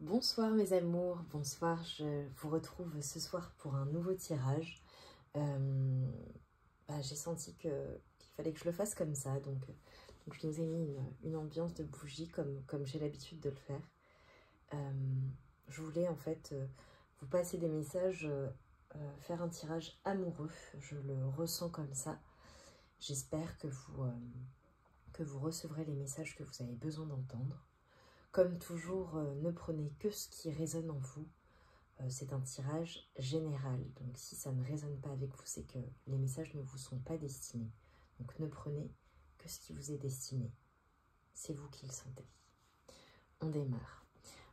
Bonsoir mes amours, bonsoir, je vous retrouve ce soir pour un nouveau tirage. J'ai senti qu'il fallait que je le fasse comme ça, donc je nous ai mis une ambiance de bougie comme j'ai l'habitude de le faire. Je voulais en fait vous passer des messages, faire un tirage amoureux, je le ressens comme ça. J'espère que vous recevrez les messages que vous avez besoin d'entendre. Comme toujours, ne prenez que ce qui résonne en vous. C'est un tirage général. Donc si ça ne résonne pas avec vous, c'est que les messages ne vous sont pas destinés. Donc ne prenez que ce qui vous est destiné. C'est vous qui le sentez. On démarre.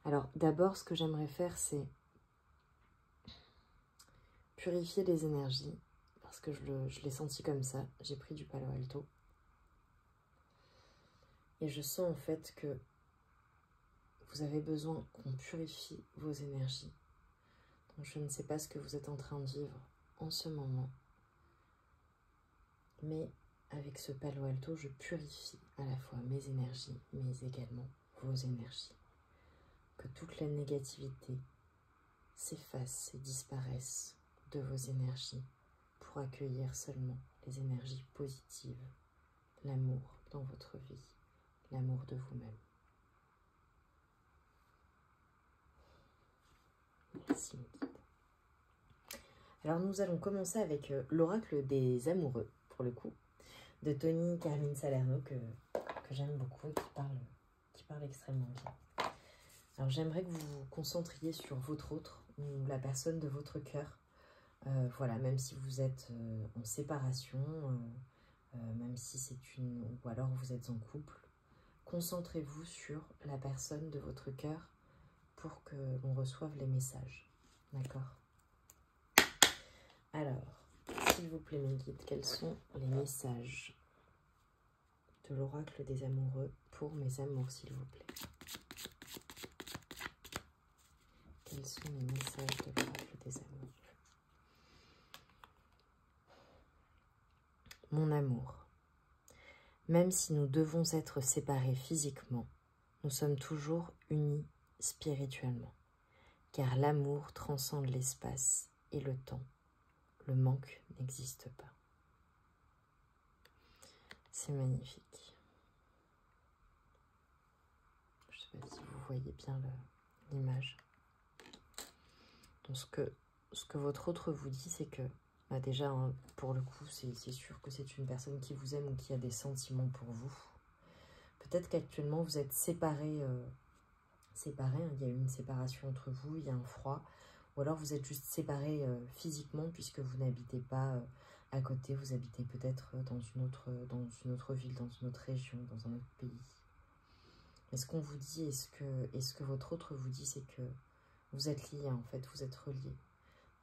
Alors d'abord, ce que j'aimerais faire, c'est purifier les énergies. Parce que je l'ai senti comme ça. J'ai pris du Palo Alto. Et je sens en fait que vous avez besoin qu'on purifie vos énergies. Donc je ne sais pas ce que vous êtes en train de vivre en ce moment. Mais avec ce Palo Alto, je purifie à la fois mes énergies, mais également vos énergies. Que toute la négativité s'efface et disparaisse de vos énergies pour accueillir seulement les énergies positives, l'amour dans votre vie, l'amour de vous-même. Merci mes guides. Alors nous allons commencer avec l'oracle des amoureux, pour le coup, de Tony Carmine Salerno, que j'aime beaucoup et qui parle extrêmement bien. Alors j'aimerais que vous vous concentriez sur votre autre, ou la personne de votre cœur. Voilà, même si vous êtes en séparation, même si c'est ou alors vous êtes en couple, concentrez-vous sur la personne de votre cœur pour que l'on reçoive les messages. D'accord? Alors, s'il vous plaît mes guides, quels sont les messages de l'oracle des amoureux pour mes amours, s'il vous plaît? Quels sont les messages de l'oracle des amoureux? Mon amour, même si nous devons être séparés physiquement, nous sommes toujours unis spirituellement, car l'amour transcende l'espace et le temps. Le manque n'existe pas. C'est magnifique. Je ne sais pas si vous voyez bien l'image. Donc ce que votre autre vous dit, c'est que déjà, hein, pour le coup, c'est sûr que c'est une personne qui vous aime ou qui a des sentiments pour vous. Peut-être qu'actuellement, vous êtes séparés. Séparés, hein, il y a eu une séparation entre vous, il y a un froid. Ou alors vous êtes juste séparés physiquement puisque vous n'habitez pas à côté. Vous habitez peut-être dans une autre ville, dans une autre région, dans un autre pays. Mais ce qu'on vous dit et ce que votre autre vous dit, c'est que vous êtes liés en fait, vous êtes reliés.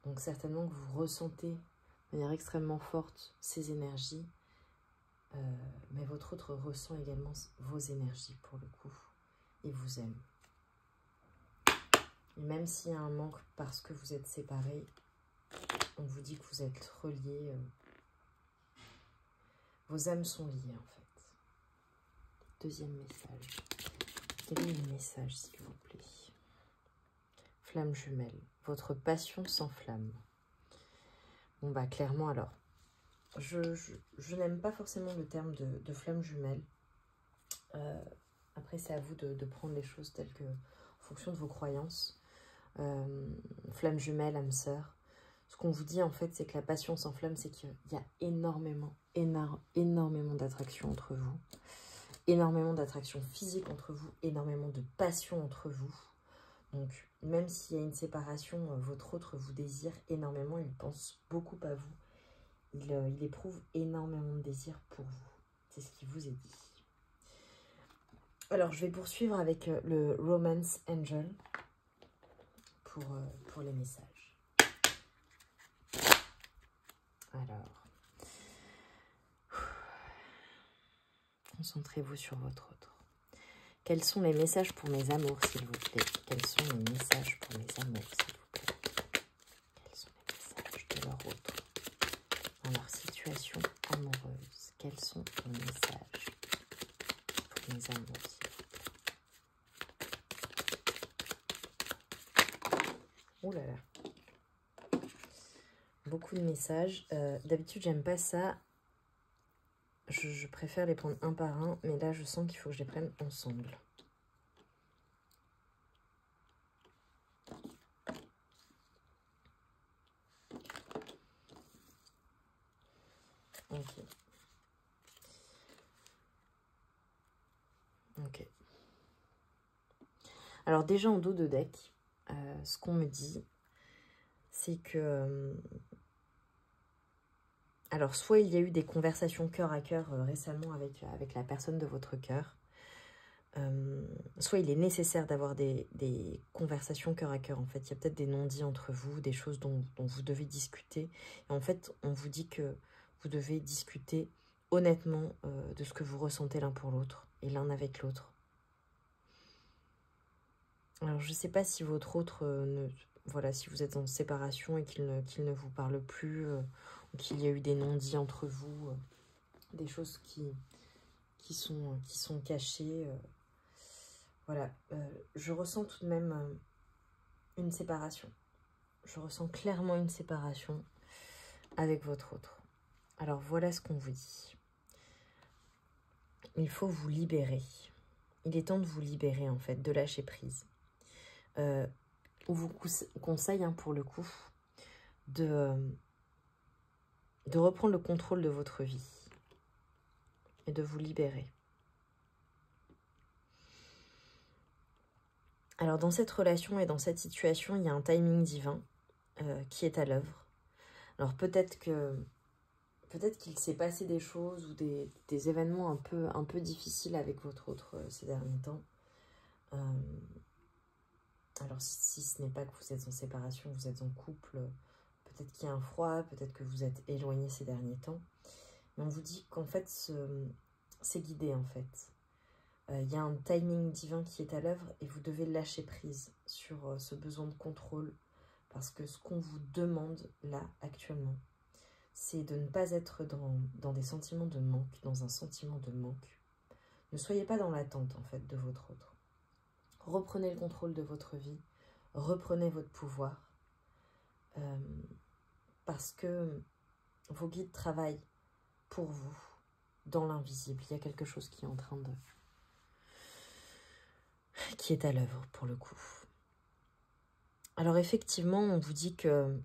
Donc certainement que vous ressentez de manière extrêmement forte ces énergies, mais votre autre ressent également vos énergies pour le coup et vous aime. Et même s'il y a un manque parce que vous êtes séparés, on vous dit que vous êtes reliés, vos âmes sont liées en fait. Deuxième message. Quel est le message s'il vous plaît? Flamme jumelle, votre passion s'enflamme. Bon bah clairement alors, je n'aime pas forcément le terme de flamme jumelle. Après c'est à vous de prendre les choses telles que, en fonction de vos croyances. Flamme jumelle, âme sœur. Ce qu'on vous dit en fait, c'est que la passion s'enflamme, c'est qu'il y a énormément d'attraction entre vous. Énormément d'attraction physique entre vous, énormément de passion entre vous. Donc, même s'il y a une séparation, votre autre vous désire énormément, il pense beaucoup à vous. Il éprouve énormément de désir pour vous. C'est ce qui vous est dit. Alors, je vais poursuivre avec le Romance Angel pour les messages. Alors, concentrez-vous sur votre autre. Quels sont les messages pour mes amours, s'il vous plaît? Quels sont les messages pour mes amours, s'il vous plaît? Quels sont les messages de leur autre dans leur situation amoureuse? Quels sont les messages pour mes amours, s'il vous plaît? Ouh là là. Beaucoup de messages. D'habitude, j'aime pas ça. Je préfère les prendre un par un, mais là, je sens qu'il faut que je les prenne ensemble. Ok. Ok. Alors déjà en dos de deck, ce qu'on me dit, c'est que... alors soit il y a eu des conversations cœur à cœur récemment avec la personne de votre cœur, soit il est nécessaire d'avoir des conversations cœur à cœur. En fait, il y a peut-être des non-dits entre vous, des choses dont vous devez discuter. Et en fait, on vous dit que vous devez discuter honnêtement de ce que vous ressentez l'un pour l'autre et l'un avec l'autre. Alors, je ne sais pas si votre autre, voilà, si vous êtes en séparation et qu'il ne vous parle plus, ou qu'il y a eu des non-dits entre vous, des choses qui sont cachées. Voilà, je ressens tout de même une séparation. Je ressens clairement une séparation avec votre autre. Alors, voilà ce qu'on vous dit. Il faut vous libérer. Il est temps de vous libérer, en fait, de lâcher prise. On vous conseille, hein, pour le coup, de reprendre le contrôle de votre vie et de vous libérer. Alors, dans cette relation et dans cette situation, il y a un timing divin qui est à l'œuvre. Alors, peut-être qu'il s'est passé des choses ou des événements un peu difficiles avec votre autre ces derniers temps. Alors, si ce n'est pas que vous êtes en séparation, vous êtes en couple, peut-être qu'il y a un froid, peut-être que vous êtes éloigné ces derniers temps. Mais on vous dit qu'en fait, c'est guidé, en fait. Il y a un timing divin qui est à l'œuvre et vous devez lâcher prise sur ce besoin de contrôle. Parce que ce qu'on vous demande, là, actuellement, c'est de ne pas être dans des sentiments de manque, dans un sentiment de manque. Ne soyez pas dans l'attente, en fait, de votre autre. Reprenez le contrôle de votre vie, reprenez votre pouvoir, parce que vos guides travaillent pour vous dans l'invisible. Il y a quelque chose qui est en train de... qui est à l'œuvre, pour le coup. Alors, effectivement, on vous dit que...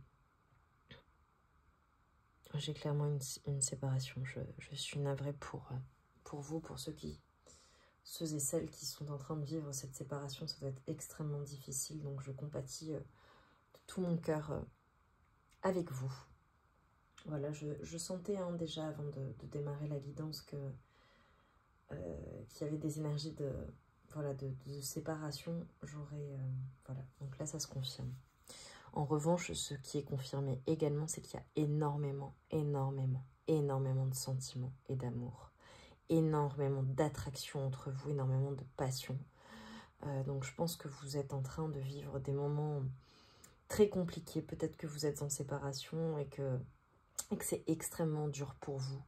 j'ai clairement une séparation. Je suis navrée pour vous, pour ceux et celles qui sont en train de vivre cette séparation. Ça doit être extrêmement difficile, donc je compatis de tout mon cœur avec vous. Voilà, je sentais déjà avant de démarrer la guidance qu'il y avait des énergies de séparation. Voilà, donc là ça se confirme. En revanche, ce qui est confirmé également, c'est qu'il y a énormément de sentiments et d'amour. Énormément d'attraction entre vous, énormément de passion. Donc je pense que vous êtes en train de vivre des moments très compliqués. Peut-être que vous êtes en séparation et que c'est extrêmement dur pour vous,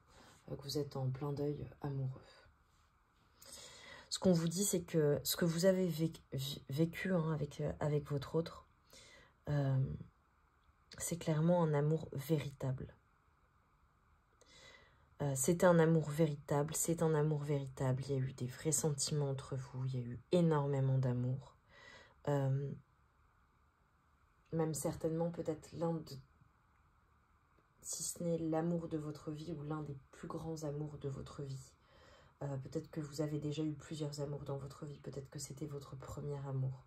que vous êtes en plein deuil amoureux. Ce qu'on vous dit, c'est que ce que vous avez vécu hein, avec votre autre, c'est clairement un amour véritable. C'est un amour véritable, c'est un amour véritable. Il y a eu des vrais sentiments entre vous, il y a eu énormément d'amour. Même certainement peut-être si ce n'est l'amour de votre vie ou l'un des plus grands amours de votre vie. Peut-être que vous avez déjà eu plusieurs amours dans votre vie, peut-être que c'était votre premier amour.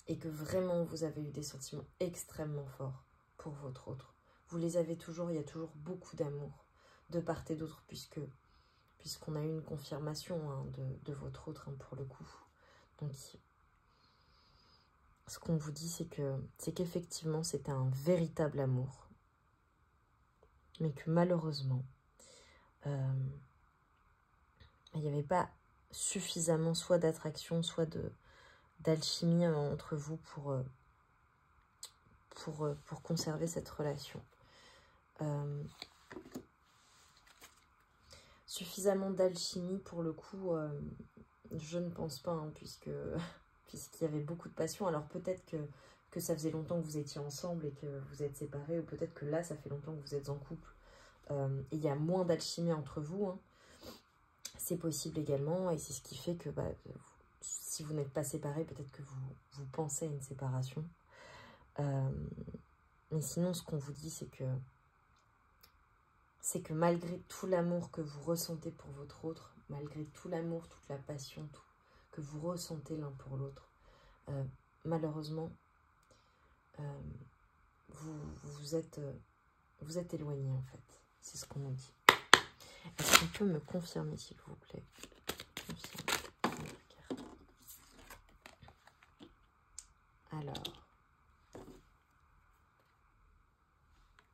Et que vraiment vous avez eu des sentiments extrêmement forts pour votre autre. Vous les avez toujours, il y a toujours beaucoup d'amour de part et d'autre, puisqu'on a eu une confirmation hein, de votre autre hein, pour le coup. Donc, ce qu'on vous dit, c'est qu'effectivement, c'était un véritable amour. Mais que malheureusement, il n'y avait pas suffisamment soit d'attraction, soit d'alchimie entre vous pour conserver cette relation. Suffisamment d'alchimie pour le coup, je ne pense pas, hein, puisque puisqu'il y avait beaucoup de passion. Alors peut-être que ça faisait longtemps que vous étiez ensemble et que vous êtes séparés, ou peut-être que là, ça fait longtemps que vous êtes en couple. Et il y a moins d'alchimie entre vous, hein. C'est possible également, et c'est ce qui fait que si vous n'êtes pas séparés, peut-être que vous pensez à une séparation. Mais sinon, ce qu'on vous dit, c'est que malgré tout l'amour que vous ressentez pour votre autre, malgré tout l'amour, toute la passion, tout que vous ressentez l'un pour l'autre, malheureusement, vous êtes éloignés en fait. C'est ce qu'on nous dit. Est-ce qu'on peut me confirmer, s'il vous plaît? Alors.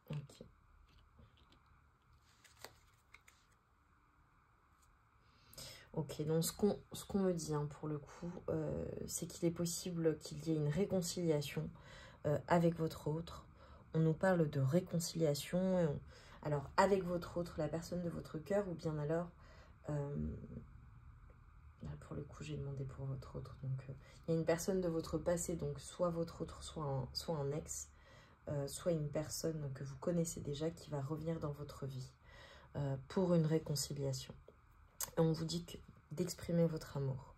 Ok. Ok, donc ce qu'on me dit, hein, pour le coup, c'est qu'il est possible qu'il y ait une réconciliation avec votre autre. On nous parle de réconciliation. Alors, avec votre autre, la personne de votre cœur, ou bien alors... là, pour le coup, j'ai demandé pour votre autre. Donc, il y a une personne de votre passé, donc soit votre autre, soit un ex, soit une personne que vous connaissez déjà qui va revenir dans votre vie pour une réconciliation. Et on vous dit d'exprimer votre amour.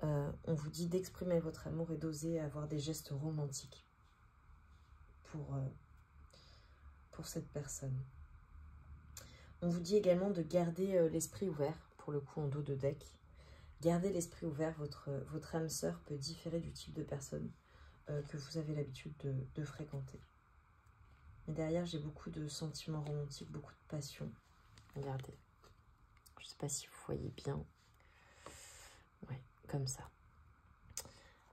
On vous dit d'exprimer votre amour et d'oser avoir des gestes romantiques pour cette personne. On vous dit également de garder l'esprit ouvert, pour le coup en dos de deck. Gardez l'esprit ouvert, votre âme sœur peut différer du type de personne que vous avez l'habitude de fréquenter. Mais derrière, j'ai beaucoup de sentiments romantiques, beaucoup de passion. Regardez. Je ne sais pas si vous voyez bien. Ouais, comme ça.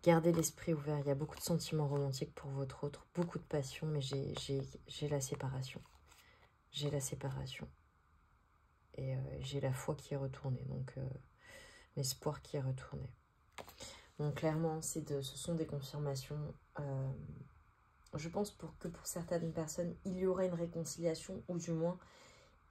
Gardez l'esprit ouvert. Il y a beaucoup de sentiments romantiques pour votre autre. Beaucoup de passion, mais j'ai la séparation. J'ai la séparation. Et j'ai la foi qui est retournée. Donc, l'espoir qui est retourné. Donc, clairement, ce sont des confirmations. Je pense que pour certaines personnes, il y aura une réconciliation, ou du moins,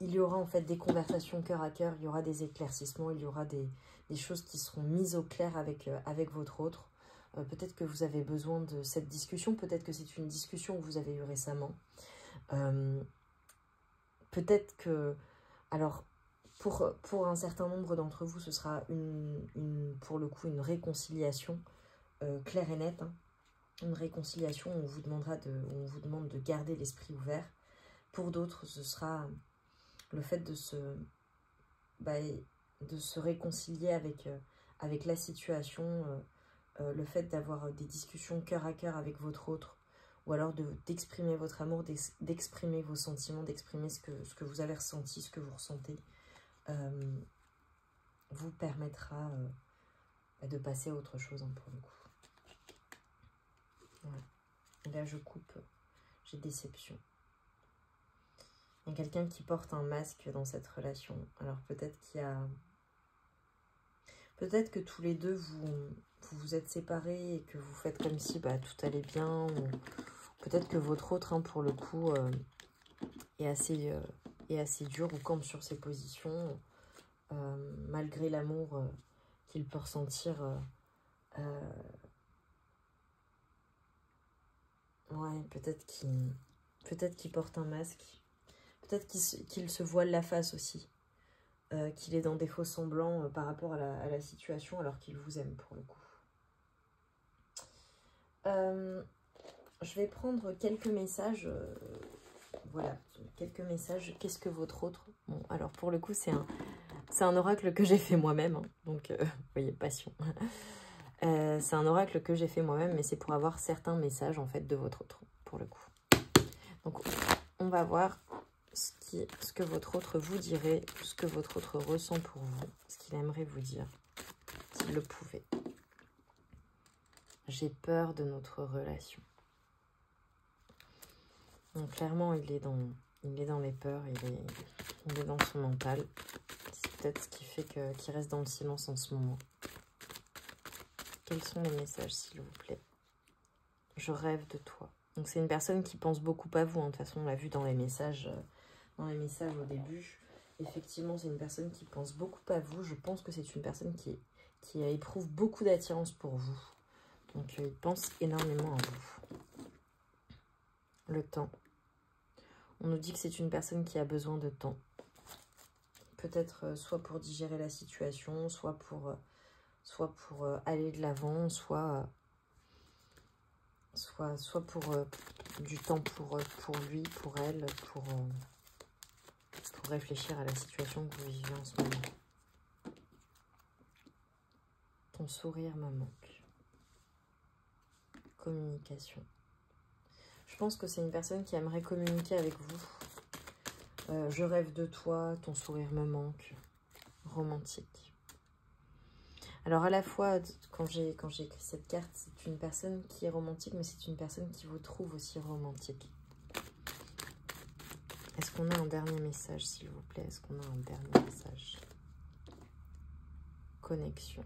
il y aura en fait des conversations cœur à cœur, il y aura des éclaircissements, il y aura des choses qui seront mises au clair avec votre autre. Peut-être que vous avez besoin de cette discussion, peut-être que c'est une discussion que vous avez eue récemment. Peut-être que... Alors, pour un certain nombre d'entre vous, ce sera pour le coup une réconciliation claire et nette, hein. Une réconciliation où on vous demande de garder l'esprit ouvert. Pour d'autres, ce sera le fait de se réconcilier avec la situation, le fait d'avoir des discussions cœur à cœur avec votre autre, ou alors d'exprimer votre amour, d'exprimer vos sentiments, d'exprimer ce que vous avez ressenti, ce que vous ressentez, vous permettra de passer à autre chose, hein, pour le coup. Voilà. Et là, je coupe, j'ai déception. Il y a quelqu'un qui porte un masque dans cette relation. Alors peut-être peut-être que tous les deux, vous êtes séparés et que vous faites comme si tout allait bien. Peut-être que votre autre, hein, pour le coup, est assez dur ou campe sur ses positions, malgré l'amour qu'il peut ressentir. Ouais, peut-être qu'il porte un masque. Peut-être qu'il se voile la face aussi. Qu'il est dans des faux semblants par rapport à la situation, alors qu'il vous aime pour le coup. Je vais prendre quelques messages. Voilà, quelques messages. Qu'est-ce que votre autre... Bon, alors pour le coup, c'est un oracle que j'ai fait moi-même. Hein, donc, vous voyez, passion. C'est un oracle que j'ai fait moi-même, mais c'est pour avoir certains messages, en fait, de votre autre, pour le coup. Donc, on va voir ce que votre autre vous dirait, ce que votre autre ressent pour vous, ce qu'il aimerait vous dire, s'il le pouvait. J'ai peur de notre relation. Donc, clairement, il est dans les peurs, il est dans son mental. C'est peut-être ce qui fait qu'il reste dans le silence en ce moment. Quels sont les messages, s'il vous plaît? Je rêve de toi. Donc, c'est une personne qui pense beaucoup à vous. Hein. De toute façon, on l'a vu dans les messages au début. Effectivement, c'est une personne qui pense beaucoup à vous. Je pense que c'est une personne qui éprouve beaucoup d'attirance pour vous. Donc, il pense énormément à vous. Le temps. On nous dit que c'est une personne qui a besoin de temps. Peut-être soit pour digérer la situation, soit pour aller de l'avant, soit pour du temps pour lui, pour elle, pour réfléchir à la situation que vous vivez en ce moment. Ton sourire me manque. Communication. Je pense que c'est une personne qui aimerait communiquer avec vous. Je rêve de toi, ton sourire me manque. Romantique. Alors à la fois, quand j'ai écrit cette carte, c'est une personne qui est romantique, mais c'est une personne qui vous trouve aussi romantique. Est-ce qu'on a un dernier message, s'il vous plaît? Est-ce qu'on a un dernier message? Connexion.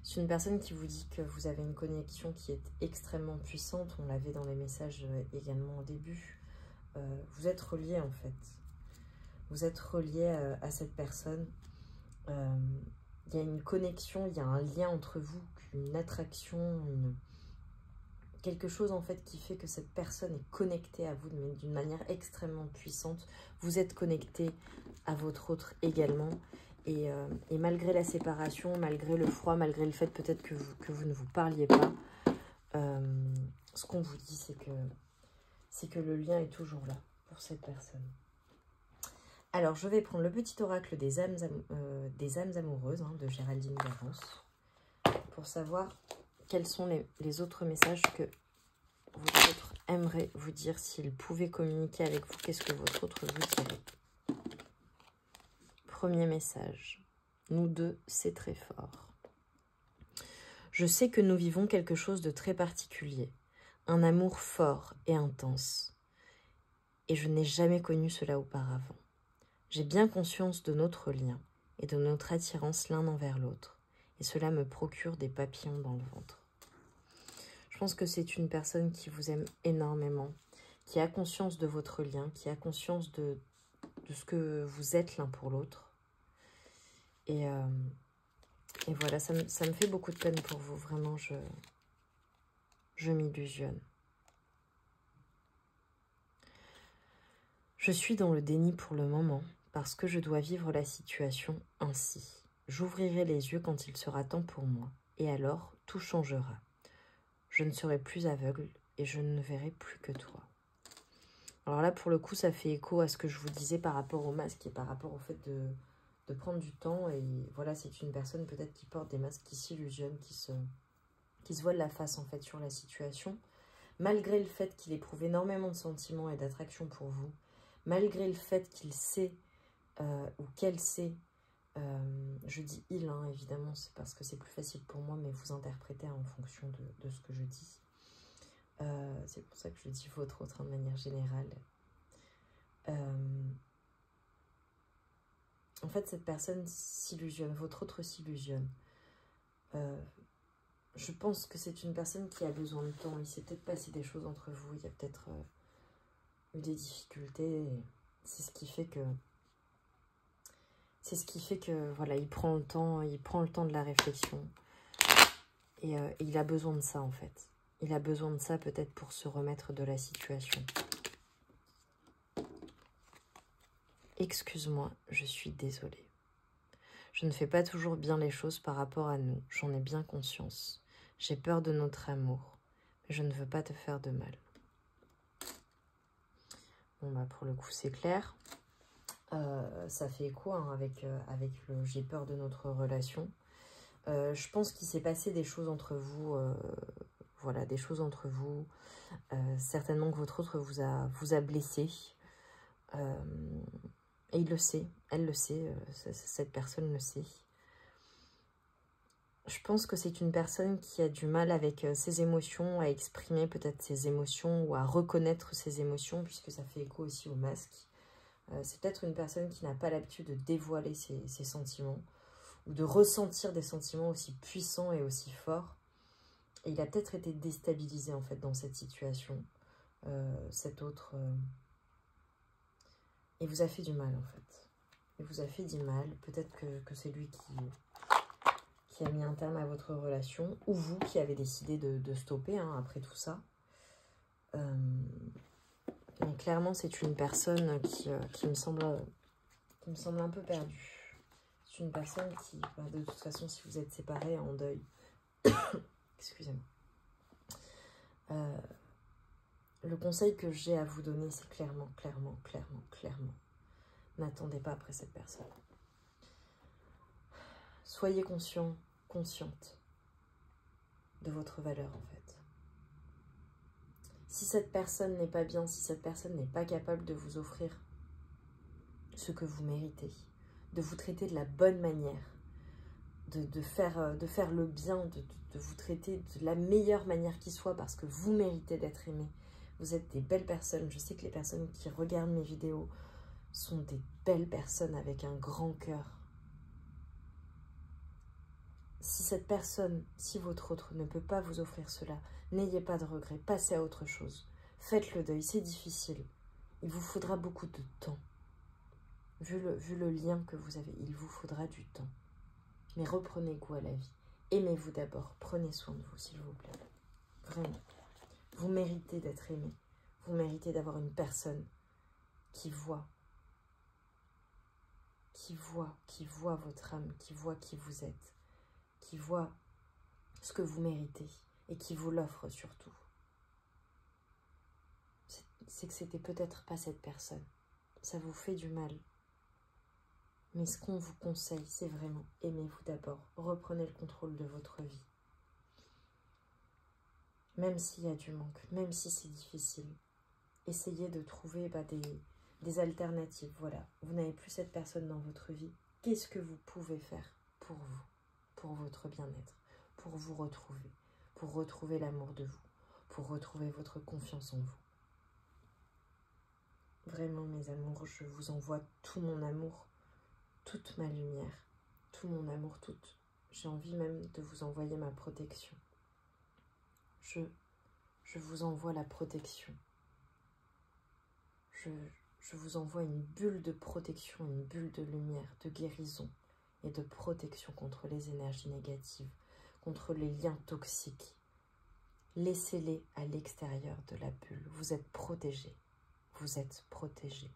C'est une personne qui vous dit que vous avez une connexion qui est extrêmement puissante. On l'avait dans les messages également au début. Vous êtes reliés en fait. Vous êtes reliés à cette personne. Il y a une connexion, il y a un lien entre vous, une attraction, quelque chose en fait qui fait que cette personne est connectée à vous d'une manière extrêmement puissante. Vous êtes connecté à votre autre également. Et malgré la séparation, malgré le froid, malgré le fait peut-être que vous ne vous parliez pas, ce qu'on vous dit, c'est que le lien est toujours là pour cette personne. Alors, je vais prendre le petit oracle des âmes amoureuses de Géraldine Garance pour savoir quels sont les autres messages que votre autre aimerait vous dire. S'il pouvait communiquer avec vous, qu'est-ce que votre autre vous dirait? Premier message. Nous deux, c'est très fort. Je sais que nous vivons quelque chose de très particulier. Un amour fort et intense. Et je n'ai jamais connu cela auparavant. J'ai bien conscience de notre lien et de notre attirance l'un envers l'autre. Et cela me procure des papillons dans le ventre. Je pense que c'est une personne qui vous aime énormément, qui a conscience de votre lien, qui a conscience de ce que vous êtes l'un pour l'autre. Et voilà, ça me fait beaucoup de peine pour vous. Vraiment, je m'illusionne. Je suis dans le déni pour le moment parce que je dois vivre la situation ainsi. J'ouvrirai les yeux quand il sera temps pour moi. Et alors, tout changera. Je ne serai plus aveugle et je ne verrai plus que toi. Alors là, pour le coup, ça fait écho à ce que je vous disais par rapport au masque et par rapport au fait de prendre du temps. Et voilà, c'est une personne peut-être qui porte des masques, qui s'illusionne, qui se voile la face en fait sur la situation. Malgré le fait qu'il éprouve énormément de sentiments et d'attraction pour vous, malgré le fait qu'il sait ou qu'elle sait, je dis il, hein, évidemment, c'est parce que c'est plus facile pour moi, mais vous interprétez en fonction de ce que je dis. C'est pour ça que je dis votre autre de manière générale. En fait, cette personne s'illusionne, votre autre s'illusionne. Je pense que c'est une personne qui a besoin de temps. Il s'est peut-être passé des choses entre vous, il y a peut-être eu des difficultés. C'est ce qui fait que voilà, il prend le temps de la réflexion. Et il a besoin de ça en fait. Il a besoin de ça peut-être pour se remettre de la situation. Excuse-moi, je suis désolée. Je ne fais pas toujours bien les choses par rapport à nous, j'en ai bien conscience. J'ai peur de notre amour, mais je ne veux pas te faire de mal. Bon bah pour le coup c'est clair. Ça fait écho hein, avec le j'ai peur de notre relation. Je pense qu'il s'est passé des choses entre vous, voilà, des choses entre vous. Certainement que votre autre vous a blessé. Et il le sait, elle le sait, cette personne le sait. Je pense que c'est une personne qui a du mal avec ses émotions, à exprimer peut-être ses émotions ou à reconnaître ses émotions, puisque ça fait écho aussi au masque. C'est peut-être une personne qui n'a pas l'habitude de dévoiler ses sentiments ou de ressentir des sentiments aussi puissants et aussi forts. Et il a peut-être été déstabilisé en fait dans cette situation, cet autre... Et vous a fait du mal en fait. Il vous a fait du mal. Peut-être que c'est lui qui a mis un terme à votre relation, ou vous qui avez décidé de stopper hein, après tout ça. Mais clairement, c'est une personne qui me semble un peu perdue. C'est une personne qui, de toute façon, si vous êtes séparés, en deuil. Excusez-moi. Le conseil que j'ai à vous donner, c'est clairement, n'attendez pas après cette personne. Soyez conscient, consciente de votre valeur en fait. Si cette personne n'est pas bien, si cette personne n'est pas capable de vous offrir ce que vous méritez, de vous traiter de la bonne manière, de faire le bien, de vous traiter de la meilleure manière qui soit parce que vous méritez d'être aimé. Vous êtes des belles personnes. Je sais que les personnes qui regardent mes vidéos sont des belles personnes avec un grand cœur. Si cette personne, si votre autre ne peut pas vous offrir cela, n'ayez pas de regrets, passez à autre chose. Faites le deuil, c'est difficile. Il vous faudra beaucoup de temps. Vu le lien que vous avez, il vous faudra du temps. Mais reprenez goût à la vie. Aimez-vous d'abord. Prenez soin de vous, s'il vous plaît. Vraiment. Vous méritez d'être aimé. Vous méritez d'avoir une personne qui voit votre âme, qui voit qui vous êtes, qui voit ce que vous méritez et qui vous l'offre surtout. C'est que c'était peut-être pas cette personne. Ça vous fait du mal. Mais ce qu'on vous conseille, c'est vraiment aimez-vous d'abord. Reprenez le contrôle de votre vie. Même s'il y a du manque, même si c'est difficile, essayez de trouver des alternatives. Voilà, vous n'avez plus cette personne dans votre vie. Qu'est-ce que vous pouvez faire pour vous, pour votre bien-être, pour vous retrouver, pour retrouver l'amour de vous, pour retrouver votre confiance en vous? Vraiment, mes amours, je vous envoie tout mon amour, toute ma lumière, tout mon amour, j'ai envie même de vous envoyer ma protection. Je vous envoie la protection. Je vous envoie une bulle de protection, une bulle de lumière, de guérison et de protection contre les énergies négatives, contre les liens toxiques. Laissez-les à l'extérieur de la bulle. Vous êtes protégés. Vous êtes protégés.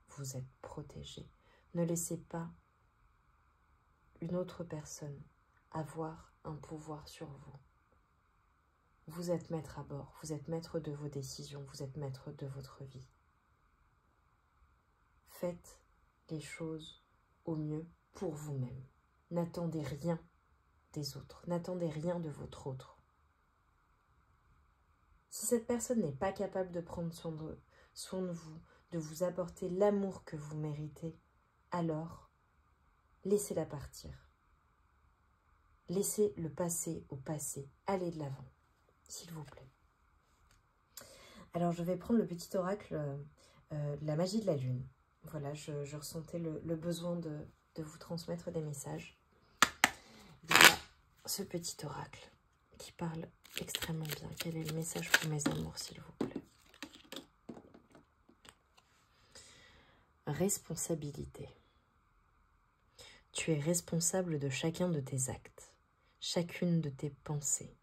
Vous êtes protégés. Ne laissez pas une autre personne avoir un pouvoir sur vous. Vous êtes maître à bord. Vous êtes maître de vos décisions. Vous êtes maître de votre vie. Faites les choses au mieux pour vous-même. N'attendez rien des autres. N'attendez rien de votre autre. Si cette personne n'est pas capable de prendre soin de vous, de vous apporter l'amour que vous méritez, alors laissez-la partir. Laissez le passé au passé. Allez de l'avant, s'il vous plaît. Alors, je vais prendre le petit oracle de la magie de la lune. Voilà, je ressentais le besoin de vous transmettre des messages. Il y a ce petit oracle qui parle extrêmement bien. Quel est le message pour mes amours, s'il vous plaît? Responsabilité. Tu es responsable de chacun de tes actes, chacune de tes pensées.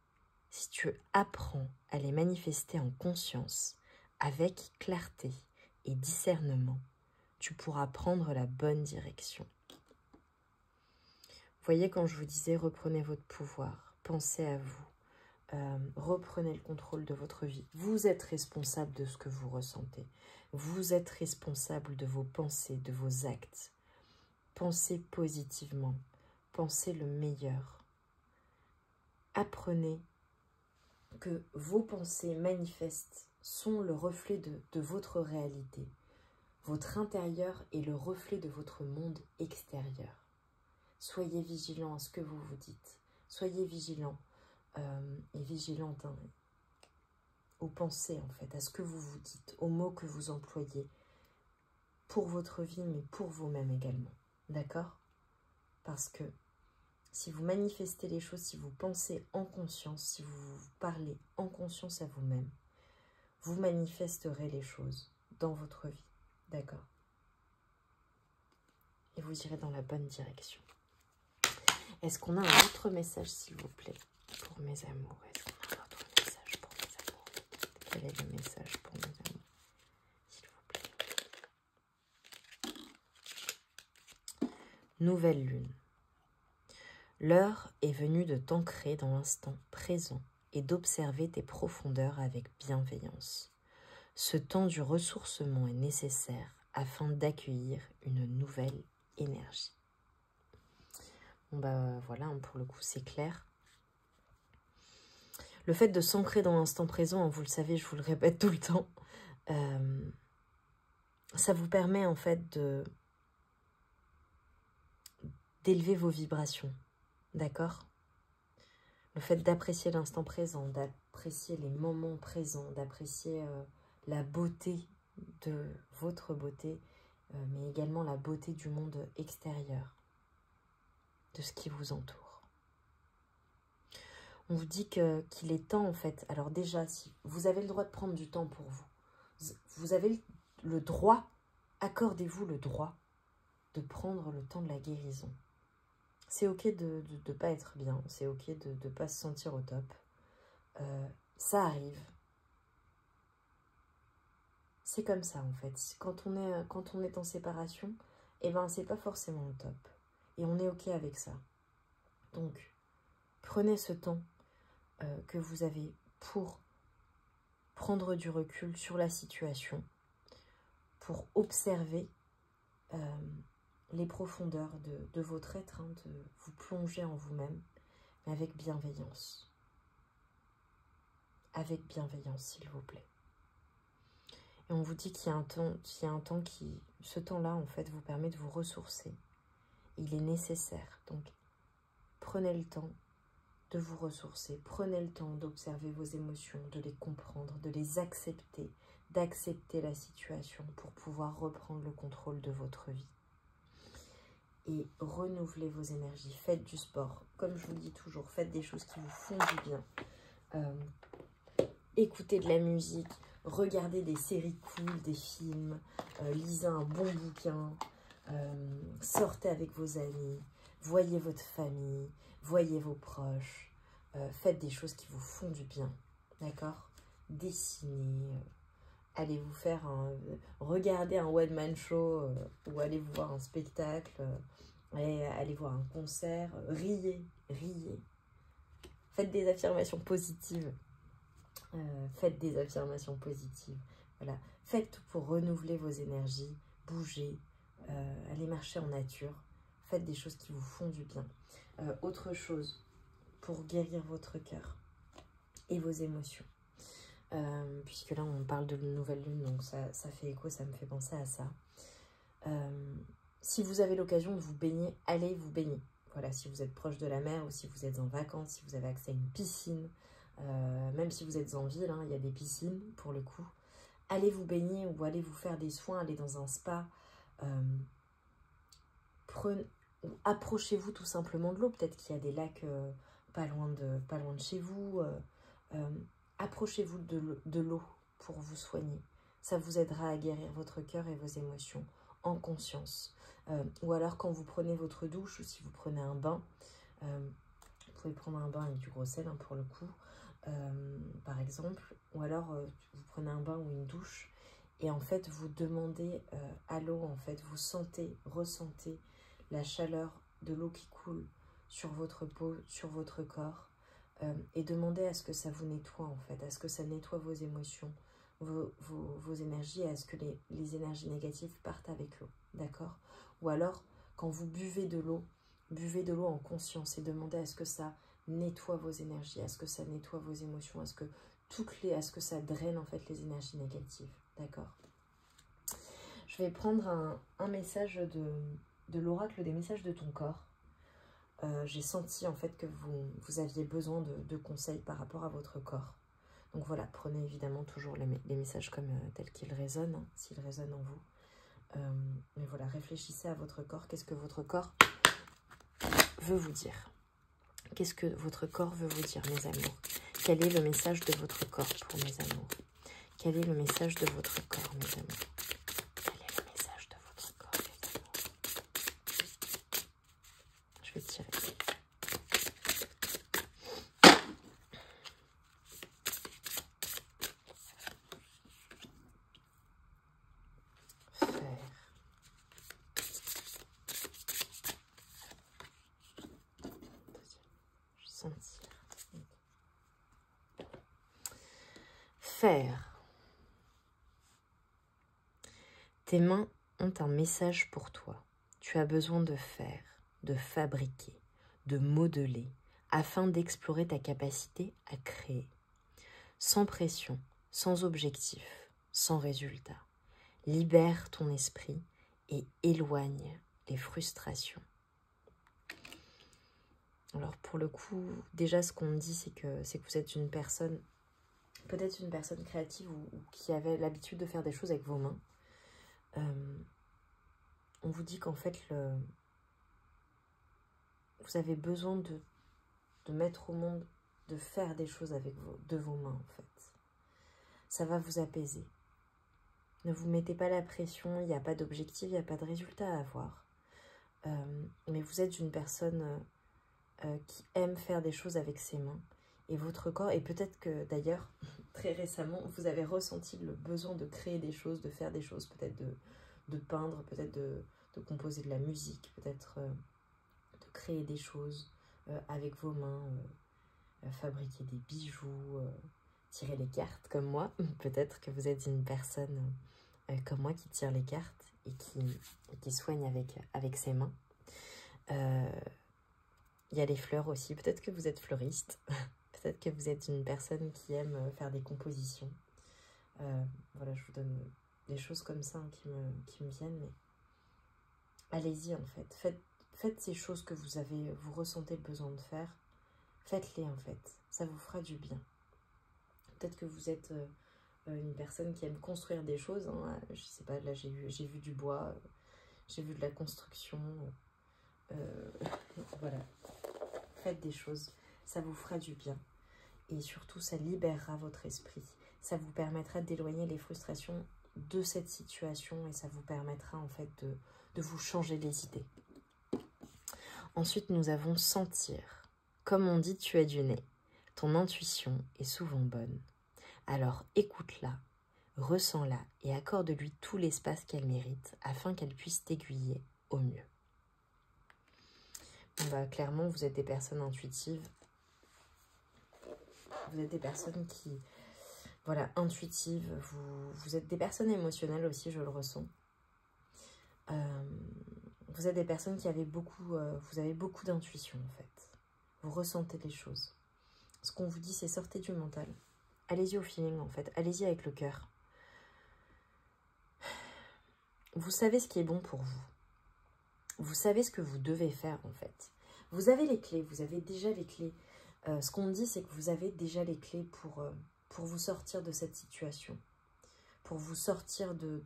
Si tu apprends à les manifester en conscience, avec clarté et discernement, tu pourras prendre la bonne direction. Voyez, quand je vous disais, reprenez votre pouvoir, pensez à vous, reprenez le contrôle de votre vie. Vous êtes responsable de ce que vous ressentez. Vous êtes responsable de vos pensées, de vos actes. Pensez positivement, pensez le meilleur. Apprenez que vos pensées manifestes sont le reflet de votre réalité. Votre intérieur est le reflet de votre monde extérieur. Soyez vigilant à ce que vous vous dites. Soyez vigilant et vigilante aux pensées, en fait, à ce que vous vous dites, aux mots que vous employez pour votre vie, mais pour vous-même également. D'accord? Parce que si vous manifestez les choses, si vous pensez en conscience, si vous parlez en conscience à vous-même, vous manifesterez les choses dans votre vie. D'accord? Et vous irez dans la bonne direction. Est-ce qu'on a un autre message, s'il vous plaît, pour mes amours? Est-ce qu'on a un autre message pour mes amours? Quel est le message pour mes amours, s'il vous plaît? Nouvelle lune. L'heure est venue de t'ancrer dans l'instant présent et d'observer tes profondeurs avec bienveillance. Ce temps du ressourcement est nécessaire afin d'accueillir une nouvelle énergie. Bon bah voilà, pour le coup c'est clair. Le fait de s'ancrer dans l'instant présent, vous le savez, je vous le répète tout le temps, ça vous permet en fait d'élever vos vibrations, d'accord? Le fait d'apprécier l'instant présent, d'apprécier les moments présents, d'apprécier la beauté de votre beauté, mais également la beauté du monde extérieur, de ce qui vous entoure. On vous dit qu'il est temps en fait, alors déjà, si vous avez le droit de prendre du temps pour vous, vous avez le droit, accordez-vous le droit de prendre le temps de la guérison. C'est ok de ne pas être bien, c'est ok de ne pas se sentir au top. Ça arrive. C'est comme ça en fait. Quand on est en séparation, eh ben c'est pas forcément le top. Et on est ok avec ça. Donc, prenez ce temps que vous avez pour prendre du recul sur la situation, pour observer les profondeurs de votre être, de vous plonger en vous-même, mais avec bienveillance. Avec bienveillance, s'il vous plaît. Et on vous dit qu'il y a un temps, qui, ce temps-là, en fait, vous permet de vous ressourcer. Il est nécessaire. Donc, prenez le temps de vous ressourcer. Prenez le temps d'observer vos émotions, de les comprendre, de les accepter, d'accepter la situation pour pouvoir reprendre le contrôle de votre vie. Et renouvelez vos énergies. Faites du sport. Comme je vous le dis toujours, faites des choses qui vous font du bien. Écoutez de la musique. Regardez des séries cool, des films, lisez un bon bouquin, sortez avec vos amis, voyez votre famille, voyez vos proches, faites des choses qui vous font du bien, d'accord? Dessinez, allez vous faire regardez un one-man show ou allez vous voir un spectacle, allez voir un concert, riez. Faites des affirmations positives. Faites des affirmations positives. Voilà. Faites tout pour renouveler vos énergies, bougez, allez marcher en nature. Faites des choses qui vous font du bien. Autre chose, pour guérir votre cœur et vos émotions. Puisque là, on parle de nouvelle lune, donc ça fait écho, ça me fait penser à ça. Si vous avez l'occasion de vous baigner, allez vous baigner. Voilà, si vous êtes proche de la mer ou si vous êtes en vacances, si vous avez accès à une piscine, même si vous êtes en ville, hein, il y a des piscines pour le coup. Allez vous baigner ou allez vous faire des soins, allez dans un spa. Approchez-vous tout simplement de l'eau. Peut-être qu'il y a des lacs pas loin de chez vous. Approchez-vous de l'eau pour vous soigner. Ça vous aidera à guérir votre cœur et vos émotions en conscience. Ou alors quand vous prenez votre douche ou si vous prenez un bain, vous pouvez prendre un bain avec du gros sel hein, pour le coup. Par exemple, ou alors vous prenez un bain ou une douche et en fait vous demandez à l'eau, en fait vous ressentez la chaleur de l'eau qui coule sur votre peau, sur votre corps et demandez à ce que ça vous nettoie en fait, à ce que ça nettoie vos émotions, vos énergies et à ce que les énergies négatives partent avec l'eau, d'accord? Ou alors quand vous buvez de l'eau en conscience et demandez à ce que ça nettoie vos énergies, à ce que ça nettoie vos émotions, à ce que ça draine en fait les énergies négatives, d'accord? Je vais prendre un message de l'oracle des messages de ton corps. J'ai senti en fait que vous aviez besoin de conseils par rapport à votre corps. Donc voilà, prenez évidemment toujours les messages comme tels qu'ils résonnent, hein, s'ils résonnent en vous. Mais voilà, réfléchissez à votre corps. Qu'est-ce que votre corps veut vous dire? Qu'est-ce que votre corps veut vous dire, mes amours? Quel est le message de votre corps pour mes amours? Quel est le message de votre corps, mes amours? Quel est le message de votre corps, mes amours? Je vais tirer. sentir. Faire. Tes mains ont un message pour toi. Tu as besoin de faire, de fabriquer, de modeler, afin d'explorer ta capacité à créer. Sans pression, sans objectif, sans résultat. Libère ton esprit et éloigne les frustrations. Alors pour le coup, déjà ce qu'on me dit, c'est que vous êtes une personne, peut-être une personne créative ou qui avait l'habitude de faire des choses avec vos mains. On vous dit qu'en fait, vous avez besoin de mettre au monde, de faire des choses avec de vos mains en fait. Ça va vous apaiser. Ne vous mettez pas la pression, il n'y a pas d'objectif, il n'y a pas de résultat à avoir. Mais vous êtes une personne qui aime faire des choses avec ses mains. Et votre corps, et peut-être que d'ailleurs, très récemment, vous avez ressenti le besoin de créer des choses, de faire des choses, peut-être de peindre, peut-être de composer de la musique, peut-être de créer des choses avec vos mains, fabriquer des bijoux, tirer les cartes comme moi. Peut-être que vous êtes une personne comme moi qui tire les cartes et qui soigne avec ses mains. Il y a les fleurs aussi. Peut-être que vous êtes fleuriste. Peut-être que vous êtes une personne qui aime faire des compositions. Voilà, je vous donne des choses comme ça qui me viennent. Mais allez-y en fait. Faites ces choses que vous ressentez le besoin de faire. Faites-les en fait. Ça vous fera du bien. Peut-être que vous êtes une personne qui aime construire des choses. Hein. Je sais pas, là j'ai vu du bois. J'ai vu de la construction. Voilà. Faites des choses. Ça vous fera du bien. Et surtout, ça libérera votre esprit. Ça vous permettra d'éloigner les frustrations de cette situation et ça vous permettra en fait de vous changer les idées. Ensuite, nous avons sentir. Comme on dit, tu as du nez. Ton intuition est souvent bonne. Alors écoute-la, ressens-la et accorde-lui tout l'espace qu'elle mérite afin qu'elle puisse t'aiguiller au mieux. Bah, clairement, vous êtes des personnes intuitives. Vous êtes des personnes qui, voilà, intuitives. Vous êtes des personnes émotionnelles aussi, je le ressens. Vous êtes des personnes qui avez vous avez beaucoup d'intuition en fait. Vous ressentez les choses. Ce qu'on vous dit, c'est sortez du mental. Allez-y au feeling en fait. Allez-y avec le cœur. Vous savez ce qui est bon pour vous. Vous savez ce que vous devez faire en fait. Vous avez les clés, vous avez déjà les clés. Ce qu'on me dit, c'est que vous avez déjà les clés pour vous sortir de cette situation. Pour vous sortir de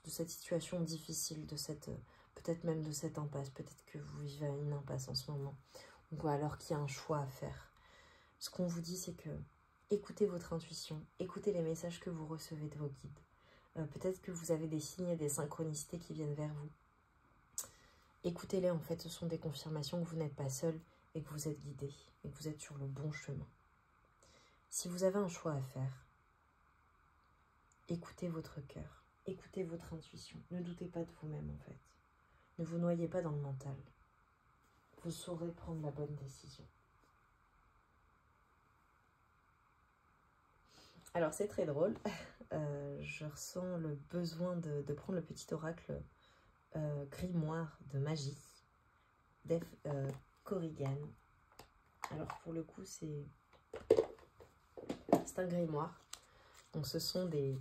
cette situation difficile, peut-être même de cette impasse. Peut-être que vous vivez une impasse en ce moment. Ou alors qu'il y a un choix à faire. Ce qu'on vous dit, c'est que écoutez votre intuition. Écoutez les messages que vous recevez de vos guides. Peut-être que vous avez des signes et des synchronicités qui viennent vers vous. Écoutez-les, en fait, ce sont des confirmations que vous n'êtes pas seul et que vous êtes guidé et que vous êtes sur le bon chemin. Si vous avez un choix à faire, écoutez votre cœur, écoutez votre intuition. Ne doutez pas de vous-même, en fait. Ne vous noyez pas dans le mental. Vous saurez prendre la bonne décision. Alors, c'est très drôle. Je ressens le besoin de prendre le petit oracle grimoire de magie d'Ef Corrigan. Alors pour le coup c'est un grimoire, donc ce sont des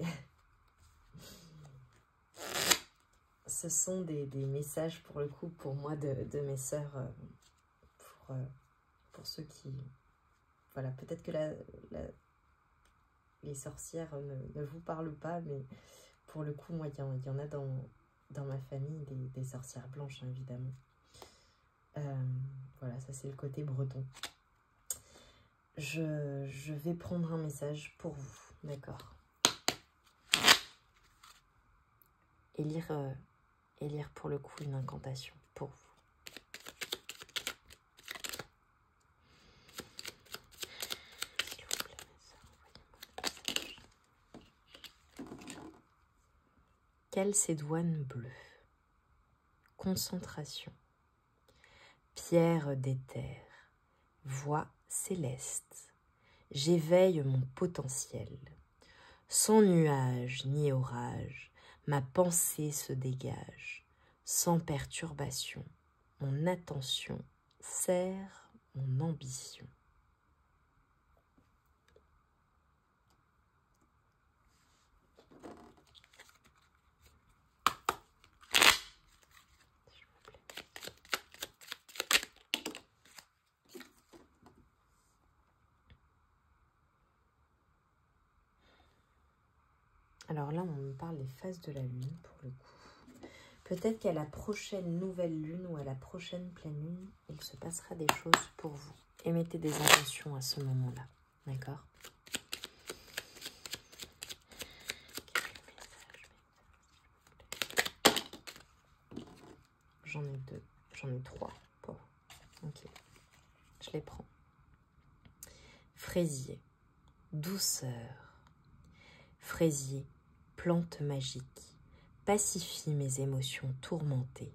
messages pour le coup pour moi de mes sœurs, pour ceux qui, voilà, peut-être que les sorcières ne vous parlent pas, mais pour le coup moi il y en a dans ma famille des sorcières blanches, hein, évidemment. Voilà, ça c'est le côté breton. Je vais prendre un message pour vous, d'accord? Et lire pour le coup une incantation pour vous. Chalcédoine bleue. Concentration. Pierre d'éther. voix céleste. J'éveille mon potentiel. Sans nuage ni orage, ma pensée se dégage. Sans perturbation, mon attention sert mon ambition. Alors là, on me parle des phases de la lune pour le coup. Peut-être qu'à la prochaine nouvelle lune ou à la prochaine pleine lune, il se passera des choses pour vous. Émettez des intentions à ce moment-là. D'accord? J'en ai 2. J'en ai 3. Bon. Ok. Je les prends. Fraisier. Douceur. Fraisier. Plante magique. Pacifie mes émotions tourmentées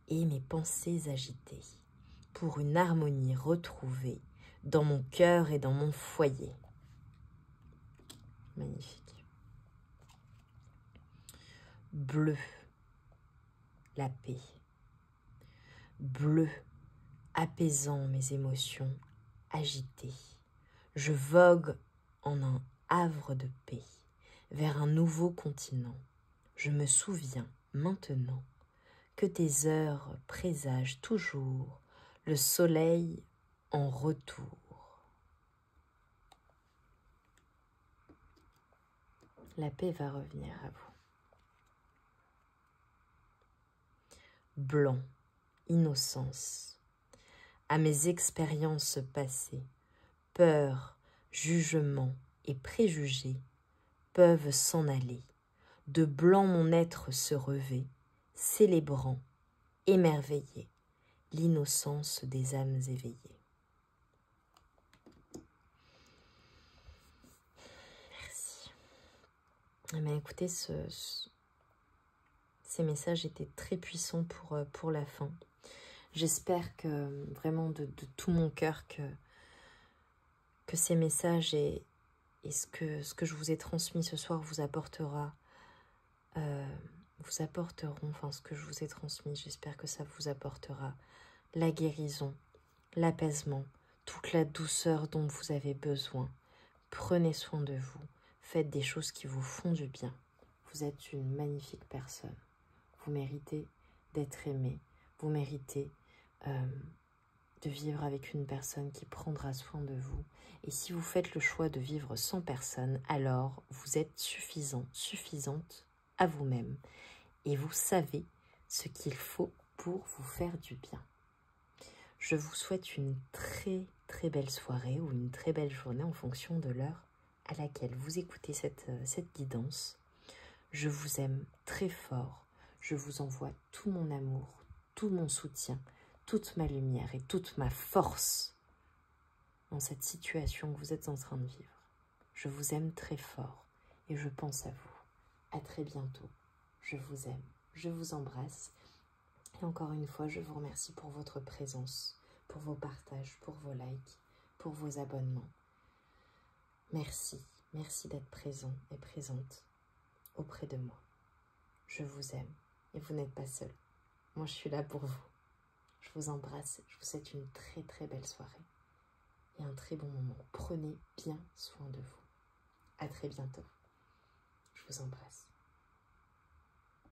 et mes pensées agitées pour une harmonie retrouvée dans mon cœur et dans mon foyer. Magnifique. Bleu, la paix. Bleu, apaisant mes émotions agitées. Je vogue en un havre de paix vers un nouveau continent. Je me souviens maintenant que tes heures présagent toujours le soleil en retour. La paix va revenir à vous. Blanc, innocence. À mes expériences passées, peur, jugement et préjugés peuvent s'en aller. De blanc mon être se revêt, célébrant, émerveillé, l'innocence des âmes éveillées. Merci. Eh bien, écoutez, ces messages étaient très puissants pour la fin. J'espère que, vraiment de tout mon cœur, que ces messages et ce que je vous ai transmis ce soir vous apporteront, enfin ce que je vous ai transmis, j'espère que ça vous apportera la guérison, l'apaisement, toute la douceur dont vous avez besoin. Prenez soin de vous, faites des choses qui vous font du bien. Vous êtes une magnifique personne. Vous méritez d'être aimé, vous méritez de vivre avec une personne qui prendra soin de vous. Et si vous faites le choix de vivre sans personne, alors vous êtes suffisant, suffisante à vous-même. Et vous savez ce qu'il faut pour vous faire du bien. Je vous souhaite une très très belle soirée ou une très belle journée en fonction de l'heure à laquelle vous écoutez cette guidance. Je vous aime très fort. Je vous envoie tout mon amour, tout mon soutien, toute ma lumière et toute ma force dans cette situation que vous êtes en train de vivre. Je vous aime très fort et je pense à vous. À très bientôt. Je vous aime, je vous embrasse. Et encore une fois, je vous remercie pour votre présence, pour vos partages, pour vos likes, pour vos abonnements. Merci, merci d'être présent et présente auprès de moi. Je vous aime et vous n'êtes pas seul. Moi, je suis là pour vous. Je vous embrasse, je vous souhaite une très très belle soirée et un très bon moment. Prenez bien soin de vous. À très bientôt. Je vous embrasse.